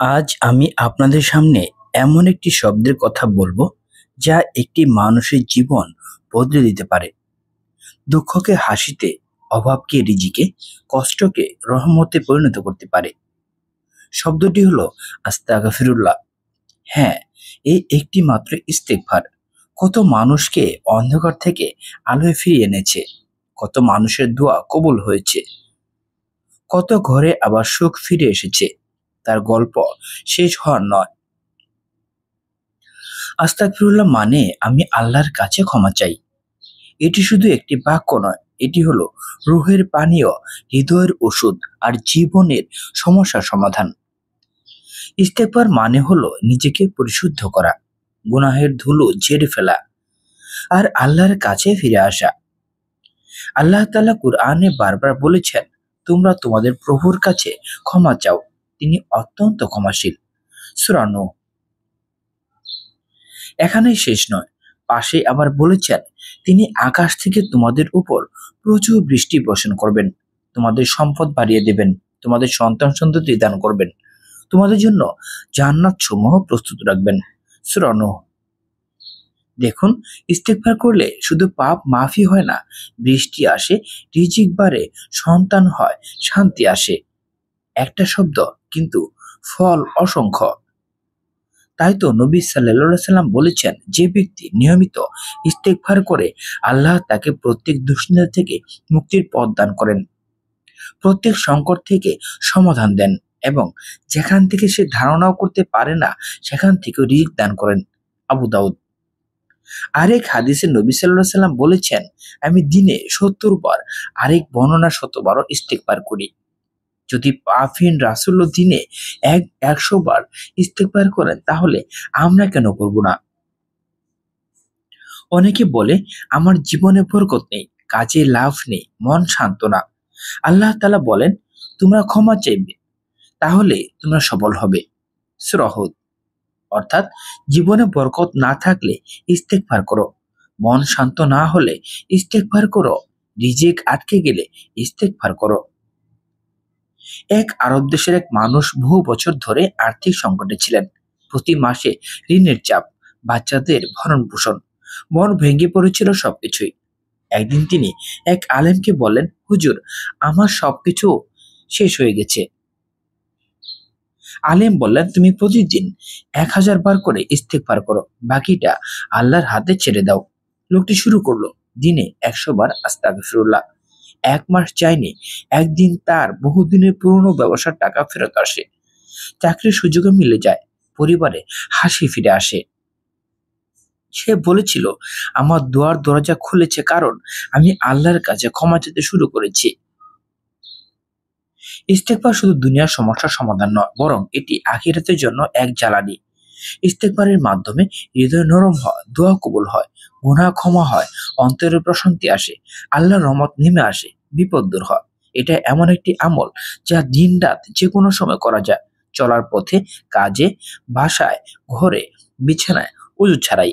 আজ আমি আপনাদের সামনে এমন একটি শব্দের কথা বলবো যা একটি মানুষের জীবন বদলে দিতে পারে। দুঃখকে হাসিতে, অভাবকে রিজিকে, কষ্টকে রহমতে পরিণত করতে পারে। শব্দটি হলো আস্তাগফিরুল্লাহ। হ্যাঁ, এই একটি মাত্র ইস্তেগফার কত মানুষকে অন্ধকার থেকে আলোয় ফিরিয়ে এনেছে। কত মানুষের দোয়া কবুল হয়েছে। কত ঘরে আবার সুখ ফিরে এসেছে। তার গল্প শেষ হওয়ার নয়। আস্তাগফিরুল্লাহ মানে আমি আল্লাহর কাছে ক্ষমা চাই। এটি শুধু একটি বাক্য নয়, এটি হলো রুহের পানীয়, হৃদয়ের ওষুধ আর জীবনের সমস্যার সমাধান। ইস্তেগফার মানে হলো নিজেকে পরিশুদ্ধ করা, গুনাহের ধুলো ঝেড়ে ফেলা আর আল্লাহর কাছে ফিরে আসা। আল্লাহ তাআলা কুরআনে বারবার বলেছেন, তোমরা তোমাদের প্রভুর কাছে ক্ষমা চাও, তিনি অত্যন্ত ক্ষমাশীল। সূরা নূহ। এখানেই শেষ নয়, পাশে আবার বলেছেন, তিনি আকাশ থেকে তোমাদের উপর প্রচুর বৃষ্টি বর্ষণ করবেন, তোমাদের সম্পদ বাড়িয়ে দেবেন, তোমাদের সন্তান সন্ততি দান করবেন, তোমাদের জন্য জান্নাত সমূহ প্রস্তুত রাখবেন। সূরা নূহ। দেখুন, ইস্তেগফার করলে শুধু পাপ মাফি হয় না, বৃষ্টি আসে, রিজিক বাড়ে, সন্তান হয়, শান্তি আসে। একটা শব্দ, কিন্তু ফল অসংখ্য। তাই তো নবী সাল্লাল্লাহু আলাইহি সাল্লাম বলেছেন, যে ব্যক্তি নিয়মিত ইস্তেগফার করে আল্লাহ তাকে প্রত্যেক দুশ্চিন্তা থেকে মুক্তির পথ দান করেন, প্রত্যেক সংকট থেকে সমাধান দেন এবং যেখান থেকে সে ধারণাও করতে পারে না সেখান থেকে রিজিক দান করেন। আবু দাউদ। আরেক হাদিসে নবী সাল্লাল্লাহু আলাইহি সাল্লাম বলেছেন, আমি দিনে ৭০ বার, আরেক বর্ণনা ১০০ বারও ইস্তেগফার করি। যদি পাফিন রাসূল দিনে ১০০ বার ইস্তেগফার করেন, তাহলে আমরা কেন করব না? অনেকে বলে, আমার জীবনে বরকত নেই, কাজে লাভ নেই, মন শান্ত না। আল্লাহ তাআলা বলেন, তোমরা ক্ষমা চাইবে, তাহলে তোমরা সফল হবে। সূরা হুদ। অর্থাৎ জীবনে বরকত না থাকলে ইস্তেগফার করো, মন শান্ত না হলে ইস্তেগফার করো, রিজিক আটকে গেলে ইস্তেগফার করো। এক আরব দেশের এক মানুষ বহু বছর ধরে আর্থিক সংকটে ছিলেন। প্রতি মাসে ঋণের চাপ, বাচ্চাদের ভরণ পোষণ, মন ভেঙে পড়েছিল সবকিছুই। একদিন তিনি এক আলেমকে বললেন, হুজুর, আমার সবকিছু শেষ হয়ে গেছে। আলেম বললেন, তুমি প্রতিদিন ১০০০ বার করে ইস্তেগফার করো, বাকিটা আল্লাহর হাতে ছেড়ে দাও। লোকটি শুরু করলো দিনে ১০০ বার আস্তাগফিরুল্লাহ। ১ মাস যায়নি, একদিন তার বহুদিনের পুরনো ব্যবসার টাকা ফেরত আসে, চাকরির সুযোগও মিলে যায়, পরিবারে হাসি ফিরে আসে। সে বলেছিল, আমার দোয়ার দরজা খুলেছে কারণ আমি আল্লাহর কাছে ক্ষমা চাইতে শুরু করেছি। ইস্তেগফার শুধু দুনিয়ার সমস্যার সমাধান নয়, বরং এটি আখিরাতের জন্য এক জ্বালানি। ইস্তেগফারের মাধ্যমে হৃদয় নরম হয়, দোয়া কবুল হয়, গুনাহ ক্ষমা হয়, অন্তরে প্রশান্তি আসে, আল্লাহর রহমত নেমে আসে, বিপদ দূর হয়। এটা এমন একটি আমল যা দিন রাত যে কোনো সময় করা যায়, চলার পথে, কাজে, বাসায়, ঘরে, বিছানায়, ওযু ছাড়াই।